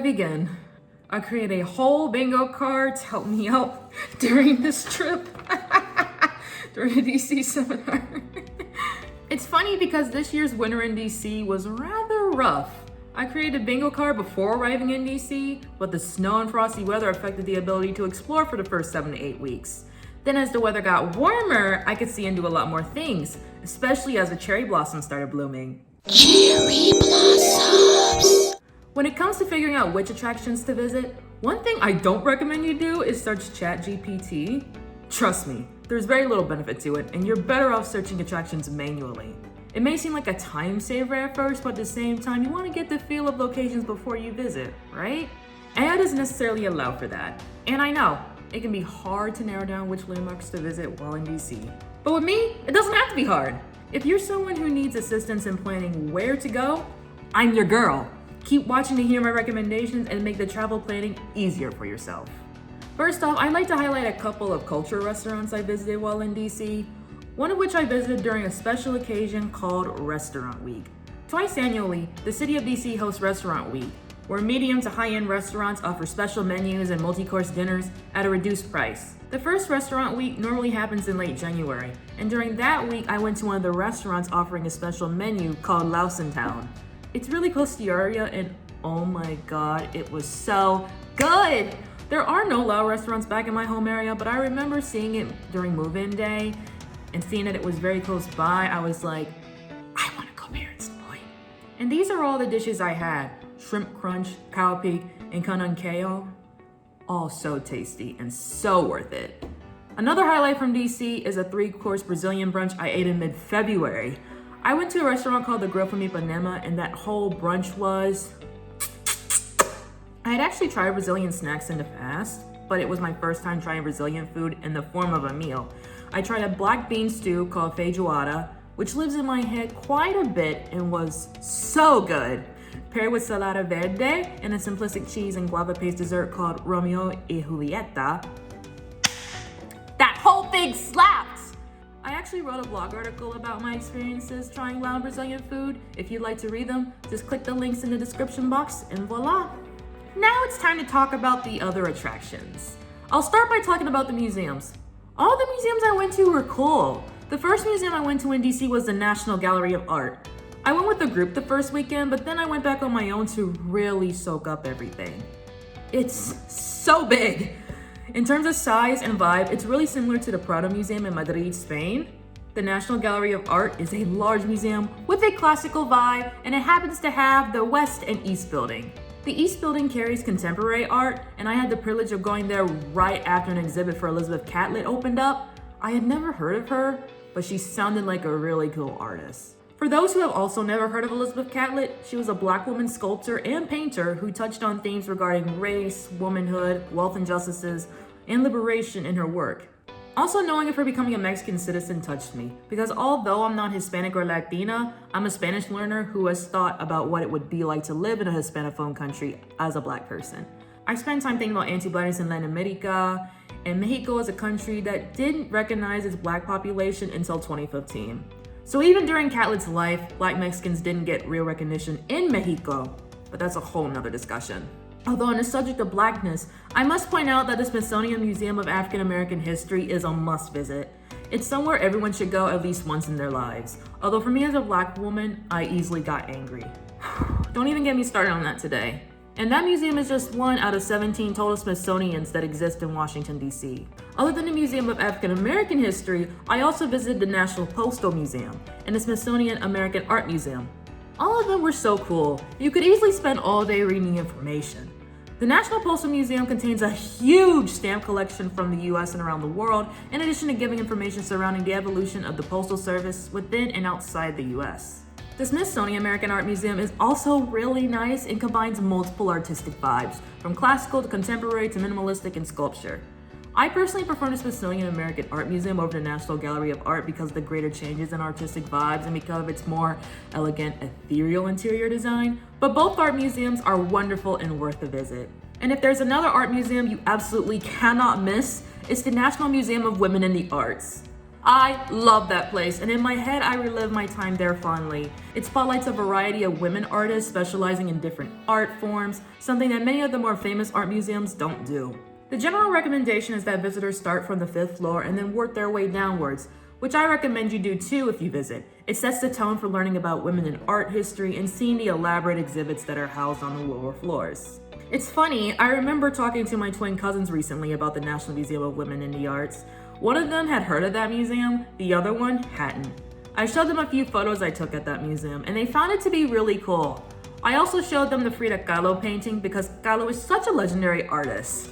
begin? I create a whole bingo card to help me out during this trip, during the DC seminar. It's funny because this year's winter in DC was rather rough. I created a bingo card before arriving in DC, but the snow and frosty weather affected the ability to explore for the first 7 to 8 weeks. Then as the weather got warmer, I could see and do a lot more things, especially as the cherry blossoms started blooming. Cherry blossoms. When it comes to figuring out which attractions to visit, one thing I don't recommend you do is search ChatGPT. Trust me, there's very little benefit to it, and you're better off searching attractions manually. It may seem like a time saver at first, but at the same time, you want to get the feel of locations before you visit, right? AI doesn't necessarily allow for that. And I know, it can be hard to narrow down which landmarks to visit while in DC. But with me, it doesn't have to be hard. If you're someone who needs assistance in planning where to go, I'm your girl. Keep watching to hear my recommendations and make the travel planning easier for yourself. First off, I'd like to highlight a couple of cultural restaurants I visited while in DC, one of which I visited during a special occasion called Restaurant Week. Twice annually, the city of DC hosts Restaurant Week, where medium to high-end restaurants offer special menus and multi-course dinners at a reduced price. The first Restaurant Week normally happens in late January, and during that week, I went to one of the restaurants offering a special menu called Lausen Town. It's really close to your area, and oh my god, it was so good! There are no Lao restaurants back in my home area, but I remember seeing it during move-in day, and seeing that it was very close by, I was like, I want to go there at some point. And these are all the dishes I had. Shrimp crunch, cow peak, and kanang kale. All so tasty and so worth it. Another highlight from DC is a 3-course Brazilian brunch I ate in mid-February. I went to a restaurant called The Grill from Ipanema, and that whole brunch was... I had actually tried Brazilian snacks in the past, but it was my first time trying Brazilian food in the form of a meal. I tried a black bean stew called feijoada, which lives in my head quite a bit and was so good. Paired with salada verde and a simplistic cheese and guava paste dessert called Romeo y Julieta. That whole thing slapped! I actually wrote a blog article about my experiences trying Lao Brazilian food. If you'd like to read them, just click the links in the description box and voila! Now it's time to talk about the other attractions. I'll start by talking about the museums. All the museums I went to were cool. The first museum I went to in DC was the National Gallery of Art. I went with a group the first weekend, but then I went back on my own to really soak up everything. It's so big. In terms of size and vibe, it's really similar to the Prado Museum in Madrid, Spain. The National Gallery of Art is a large museum with a classical vibe, and it happens to have the West and East Building. The East Building carries contemporary art, and I had the privilege of going there right after an exhibit for Elizabeth Catlett opened up. I had never heard of her, but she sounded like a really cool artist. For those who have also never heard of Elizabeth Catlett, she was a Black woman sculptor and painter who touched on themes regarding race, womanhood, wealth injustices, and liberation in her work. Also, knowing of her becoming a Mexican citizen touched me, because although I'm not Hispanic or Latina, I'm a Spanish learner who has thought about what it would be like to live in a Hispanophone country as a Black person. I spent time thinking about anti-Blackness in Latin America, and Mexico is a country that didn't recognize its Black population until 2015. So even during Catlett's life, Black Mexicans didn't get real recognition in Mexico, but that's a whole nother discussion. Although on the subject of Blackness, I must point out that the Smithsonian Museum of African American History is a must visit. It's somewhere everyone should go at least once in their lives. Although for me as a Black woman, I easily got angry. Don't even get me started on that today. And that museum is just one out of 17 total Smithsonians that exist in Washington, D.C. Other than the Museum of African American History, I also visited the National Postal Museum and the Smithsonian American Art Museum. All of them were so cool. You could easily spend all day reading the information. The National Postal Museum contains a huge stamp collection from the US and around the world, in addition to giving information surrounding the evolution of the Postal Service within and outside the US. The Smithsonian American Art Museum is also really nice and combines multiple artistic vibes, from classical to contemporary to minimalistic and sculpture. I personally prefer the Smithsonian American Art Museum over the National Gallery of Art because of the greater changes in artistic vibes and because of its more elegant, ethereal interior design, but both art museums are wonderful and worth a visit. And if there's another art museum you absolutely cannot miss, it's the National Museum of Women in the Arts. I love that place, and in my head, I relive my time there fondly. It spotlights a variety of women artists specializing in different art forms, something that many of the more famous art museums don't do. The general recommendation is that visitors start from the 5th floor and then work their way downwards, which I recommend you do too if you visit. It sets the tone for learning about women in art history and seeing the elaborate exhibits that are housed on the lower floors. It's funny, I remember talking to my twin cousins recently about the National Museum of Women in the Arts. One of them had heard of that museum, the other one hadn't. I showed them a few photos I took at that museum, and they found it to be really cool. I also showed them the Frida Kahlo painting because Kahlo is such a legendary artist.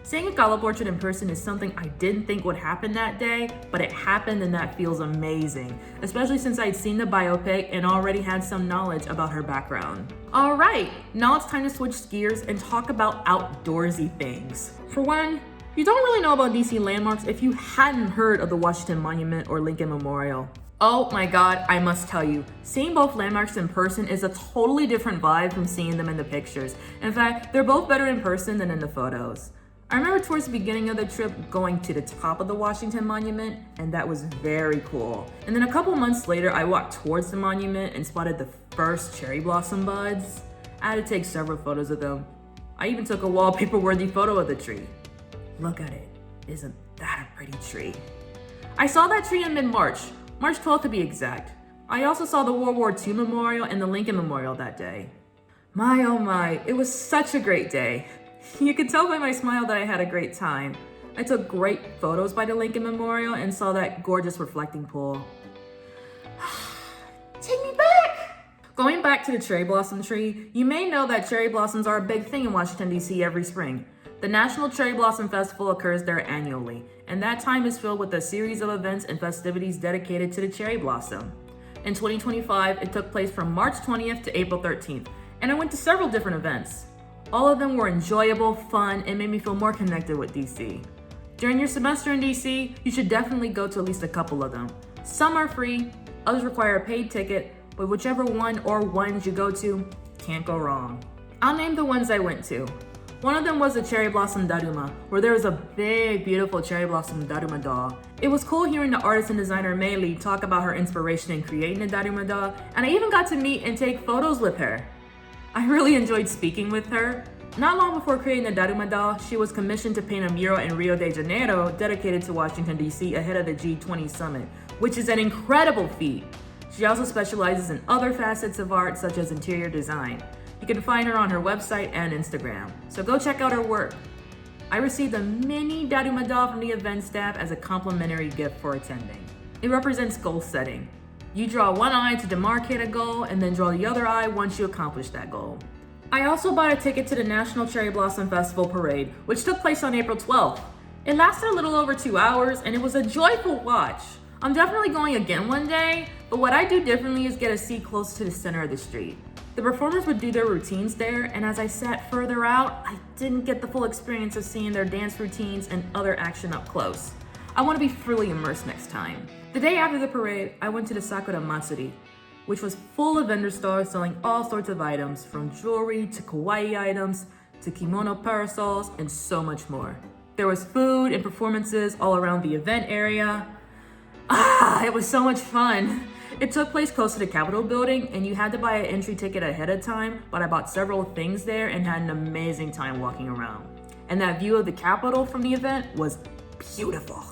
Seeing a Kahlo portrait in person is something I didn't think would happen that day, but it happened and that feels amazing, especially since I'd seen the biopic and already had some knowledge about her background. Alright, now it's time to switch gears and talk about outdoorsy things. For one, you don't really know about DC landmarks if you hadn't heard of the Washington Monument or Lincoln Memorial. Oh my god, I must tell you, seeing both landmarks in person is a totally different vibe from seeing them in the pictures. In fact, they're both better in person than in the photos. I remember towards the beginning of the trip going to the top of the Washington Monument, and that was very cool. And then a couple months later, I walked towards the monument and spotted the first cherry blossom buds. I had to take several photos of them. I even took a wallpaper-worthy photo of the tree. Look at it. Isn't that a pretty tree? I saw that tree in mid-March, March 12th to be exact. I also saw the World War II Memorial and the Lincoln Memorial that day. My oh my, it was such a great day. You could tell by my smile that I had a great time. I took great photos by the Lincoln Memorial and saw that gorgeous reflecting pool. Take me back! Going back to the cherry blossom tree, you may know that cherry blossoms are a big thing in Washington, D.C. every spring. The National Cherry Blossom Festival occurs there annually, and that time is filled with a series of events and festivities dedicated to the cherry blossom. In 2025, it took place from March 20th to April 13th, and I went to several different events. All of them were enjoyable, fun, and made me feel more connected with DC. During your semester in DC, you should definitely go to at least a couple of them. Some are free, others require a paid ticket, but whichever one or ones you go to, can't go wrong. I'll name the ones I went to. One of them was the Cherry Blossom Daruma, where there was a big, beautiful Cherry Blossom Daruma doll. It was cool hearing the artist and designer Mei Li talk about her inspiration in creating the Daruma doll, and I even got to meet and take photos with her. I really enjoyed speaking with her. Not long before creating the Daruma doll, she was commissioned to paint a mural in Rio de Janeiro dedicated to Washington, D.C. ahead of the G20 summit, which is an incredible feat. She also specializes in other facets of art, such as interior design. You can find her on her website and Instagram, so go check out her work. I received a mini Daruma doll from the event staff as a complimentary gift for attending. It represents goal setting. You draw one eye to demarcate a goal and then draw the other eye once you accomplish that goal. I also bought a ticket to the National Cherry Blossom Festival Parade, which took place on April 12th. It lasted a little over 2 hours and it was a joyful watch. I'm definitely going again one day, but what I do differently is get a seat close to the center of the street. The performers would do their routines there, and as I sat further out, I didn't get the full experience of seeing their dance routines and other action up close. I want to be fully immersed next time. The day after the parade, I went to the Sakura Matsuri, which was full of vendor stores selling all sorts of items, from jewelry to kawaii items to kimono parasols and so much more. There was food and performances all around the event area. It was so much fun. It took place close to the Capitol building and you had to buy an entry ticket ahead of time, but I bought several things there and had an amazing time walking around. And that view of the Capitol from the event was beautiful.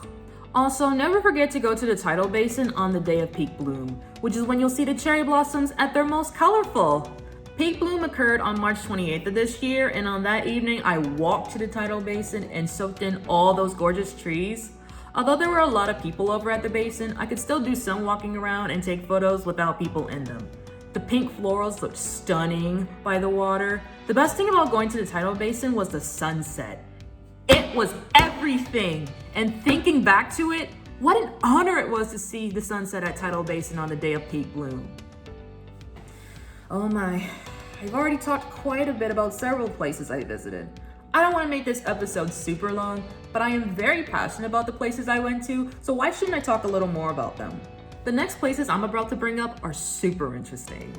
Also, never forget to go to the tidal basin on the day of peak bloom, which is when you'll see the cherry blossoms at their most colorful. Peak bloom occurred on March 28th of this year, and on that evening, I walked to the tidal basin and soaked in all those gorgeous trees. Although there were a lot of people over at the basin, I could still do some walking around and take photos without people in them. The pink florals looked stunning by the water. The best thing about going to the tidal basin was the sunset. It was everything, and thinking back to it, what an honor it was to see the sunset at Tidal Basin on the day of peak bloom. Oh my, I've already talked quite a bit about several places I visited. I don't want to make this episode super long, but I am very passionate about the places I went to, so why shouldn't I talk a little more about them? The next places I'm about to bring up are super interesting.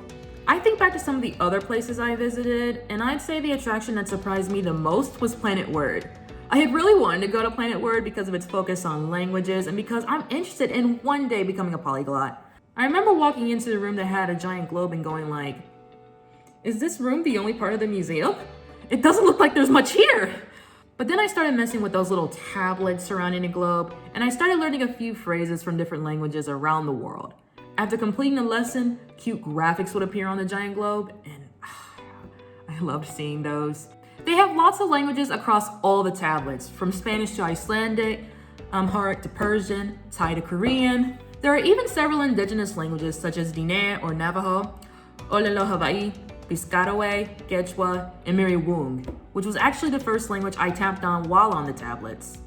I think back to some of the other places I visited, and I'd say the attraction that surprised me the most was Planet Word. I had really wanted to go to Planet Word because of its focus on languages and because I'm interested in one day becoming a polyglot. I remember walking into the room that had a giant globe and going like, is this room the only part of the museum? It doesn't look like there's much here. But then I started messing with those little tablets surrounding the globe, and I started learning a few phrases from different languages around the world. After completing the lesson, cute graphics would appear on the giant globe, and I loved seeing those. They have lots of languages across all the tablets, from Spanish to Icelandic, Amharic to Persian, Thai to Korean. There are even several indigenous languages such as Diné or Navajo, Olelo Hawaii, Piscataway, Quechua, and Miriwung, which was actually the first language I tapped on while on the tablets.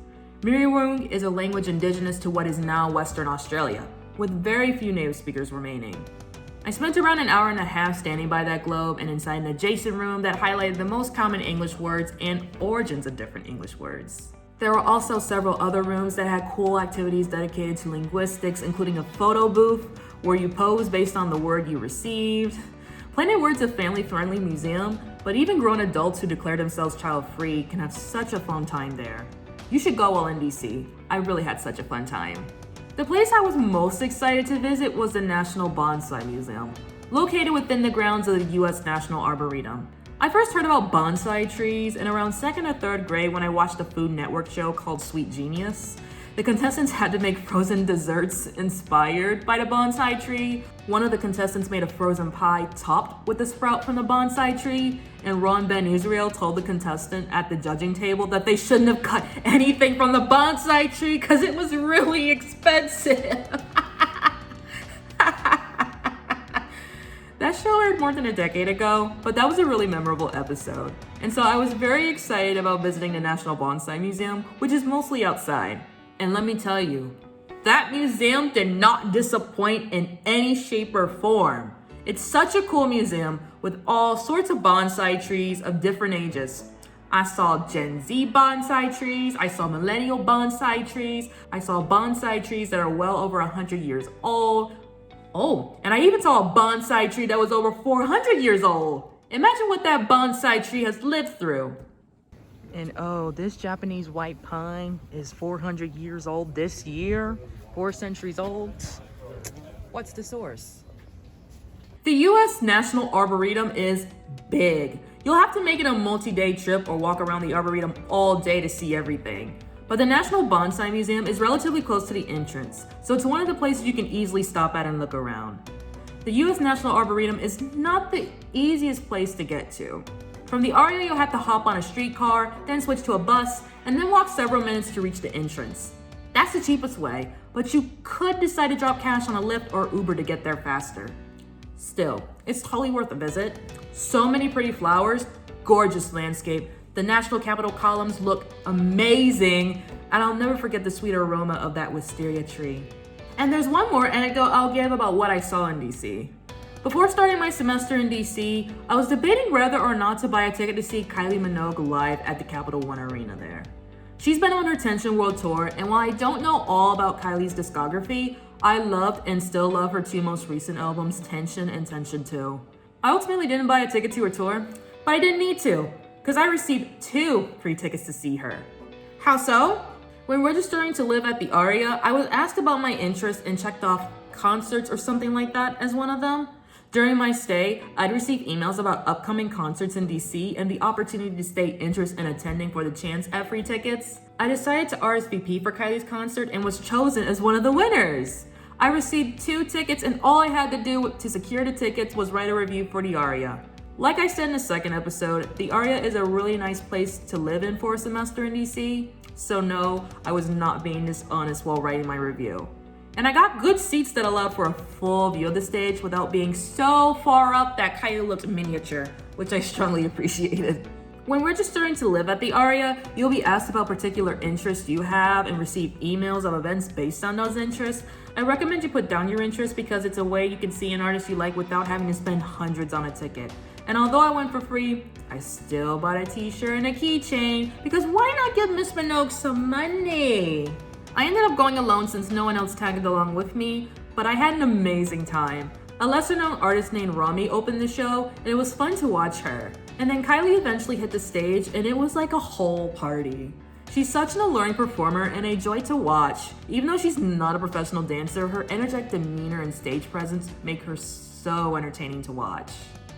Miriwung is a language indigenous to what is now Western Australia, with very few native speakers remaining. I spent around an hour and a half standing by that globe and inside an adjacent room that highlighted the most common English words and origins of different English words. There were also several other rooms that had cool activities dedicated to linguistics, including a photo booth where you pose based on the word you received. Planet Word's a family-friendly museum, but even grown adults who declare themselves child-free can have such a fun time there. You should go while in DC. I really had such a fun time. The place I was most excited to visit was the National Bonsai Museum, located within the grounds of the U.S. National Arboretum. I first heard about bonsai trees in around 2nd or 3rd grade when I watched a Food Network show called Sweet Genius. The contestants had to make frozen desserts inspired by the bonsai tree. One of the contestants made a frozen pie topped with the sprout from the bonsai tree, and Ron Ben Israel told the contestant at the judging table that they shouldn't have cut anything from the bonsai tree because it was really expensive. That show aired more than a decade ago, but that was a really memorable episode. And so I was very excited about visiting the National Bonsai Museum, which is mostly outside. And let me tell you, that museum did not disappoint in any shape or form. It's such a cool museum with all sorts of bonsai trees of different ages. I saw Gen Z bonsai trees, I saw millennial bonsai trees, I saw bonsai trees that are well over 100 years old. Oh, and I even saw a bonsai tree that was over 400 years old. Imagine what that bonsai tree has lived through. And oh, this Japanese white pine is 400 years old this year, 4 centuries old. What's the source? The U.S. National Arboretum is big. You'll have to make it a multi-day trip or walk around the Arboretum all day to see everything. But the National Bonsai Museum is relatively close to the entrance, so it's one of the places you can easily stop at and look around. The U.S. National Arboretum is not the easiest place to get to. From the ARIA, you'll have to hop on a streetcar, then switch to a bus, and then walk several minutes to reach the entrance. That's the cheapest way, but you could decide to drop cash on a Lyft or Uber to get there faster. Still, it's totally worth a visit. So many pretty flowers, gorgeous landscape. The National Capitol columns look amazing, and I'll never forget the sweet aroma of that wisteria tree. And there's one more anecdote I'll give about what I saw in DC. Before starting my semester in DC, I was debating whether or not to buy a ticket to see Kylie Minogue live at the Capital One Arena there. She's been on her Tension World Tour, and while I don't know all about Kylie's discography, I loved and still love her 2 most recent albums, Tension and Tension 2. I ultimately didn't buy a ticket to her tour, but I didn't need to, because I received 2 free tickets to see her. How so? When registering to live at the ARIA, I was asked about my interest and checked off concerts or something like that as one of them. During my stay, I'd receive emails about upcoming concerts in DC and the opportunity to state interest in attending for the chance at free tickets. I decided to RSVP for Kylie's concert and was chosen as one of the winners. I received 2 tickets and all I had to do to secure the tickets was write a review for the ARIA. Like I said in the second episode, the ARIA is a really nice place to live in for a semester in DC. So no, I was not being dishonest while writing my review. And I got good seats that allowed for a full view of the stage without being so far up that Kylie looked miniature, which I strongly appreciated. When registering to live at the ARIA, you'll be asked about particular interests you have and receive emails of events based on those interests. I recommend you put down your interests because it's a way you can see an artist you like without having to spend hundreds on a ticket. And although I went for free, I still bought a t-shirt and a keychain because why not give Miss Minogue some money? I ended up going alone since no one else tagged along with me, but I had an amazing time. A lesser-known artist named Rami opened the show, and it was fun to watch her. And then Kylie eventually hit the stage, and it was like a whole party. She's such an alluring performer and a joy to watch. Even though she's not a professional dancer, her energetic demeanor and stage presence make her so entertaining to watch.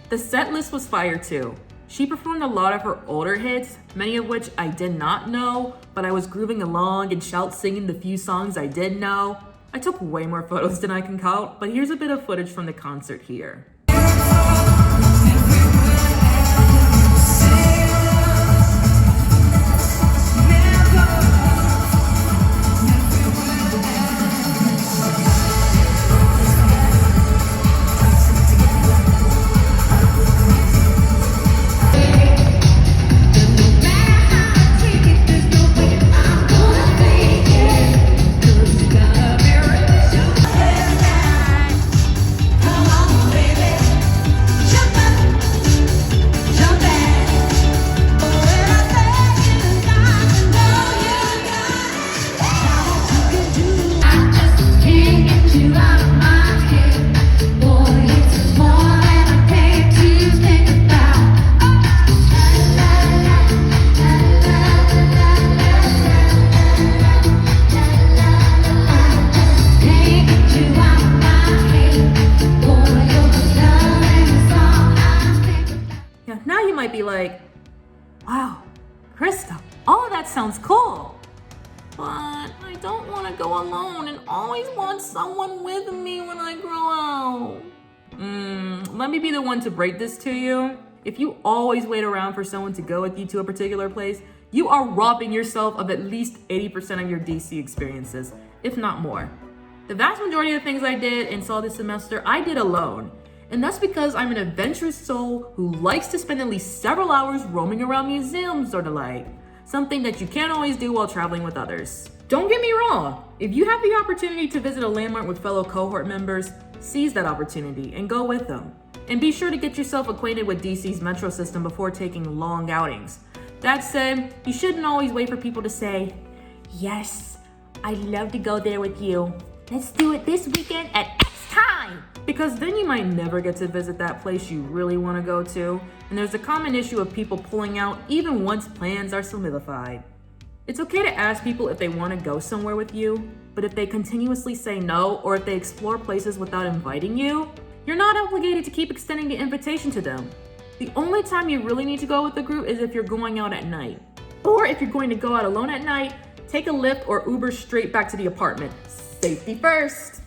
The set list was fire too. She performed a lot of her older hits, many of which I did not know, but I was grooving along and shout singing the few songs I did know. I took way more photos than I can count, but here's a bit of footage from the concert here. Might be like, wow, Krista, all of that sounds cool, but I don't want to go alone and always want someone with me when I grow out. Let me be the one to break this to you. If you always wait around for someone to go with you to a particular place, you are robbing yourself of at least 80% of your DC experiences, if not more. The vast majority of the things I did and saw this semester, I did alone. And that's because I'm an adventurous soul who likes to spend at least several hours roaming around museums or the like. Something that you can't always do while traveling with others. Don't get me wrong, if you have the opportunity to visit a landmark with fellow cohort members, seize that opportunity and go with them. And be sure to get yourself acquainted with DC's metro system before taking long outings. That said, you shouldn't always wait for people to say, yes, I'd love to go there with you. Let's do it this weekend at X time. Because then you might never get to visit that place you really want to go to, and there's a common issue of people pulling out even once plans are solidified. It's okay to ask people if they want to go somewhere with you, but if they continuously say no, or if they explore places without inviting you, you're not obligated to keep extending the invitation to them. The only time you really need to go with the group is if you're going out at night. Or if you're going to go out alone at night, take a Lyft or Uber straight back to the apartment. Safety first.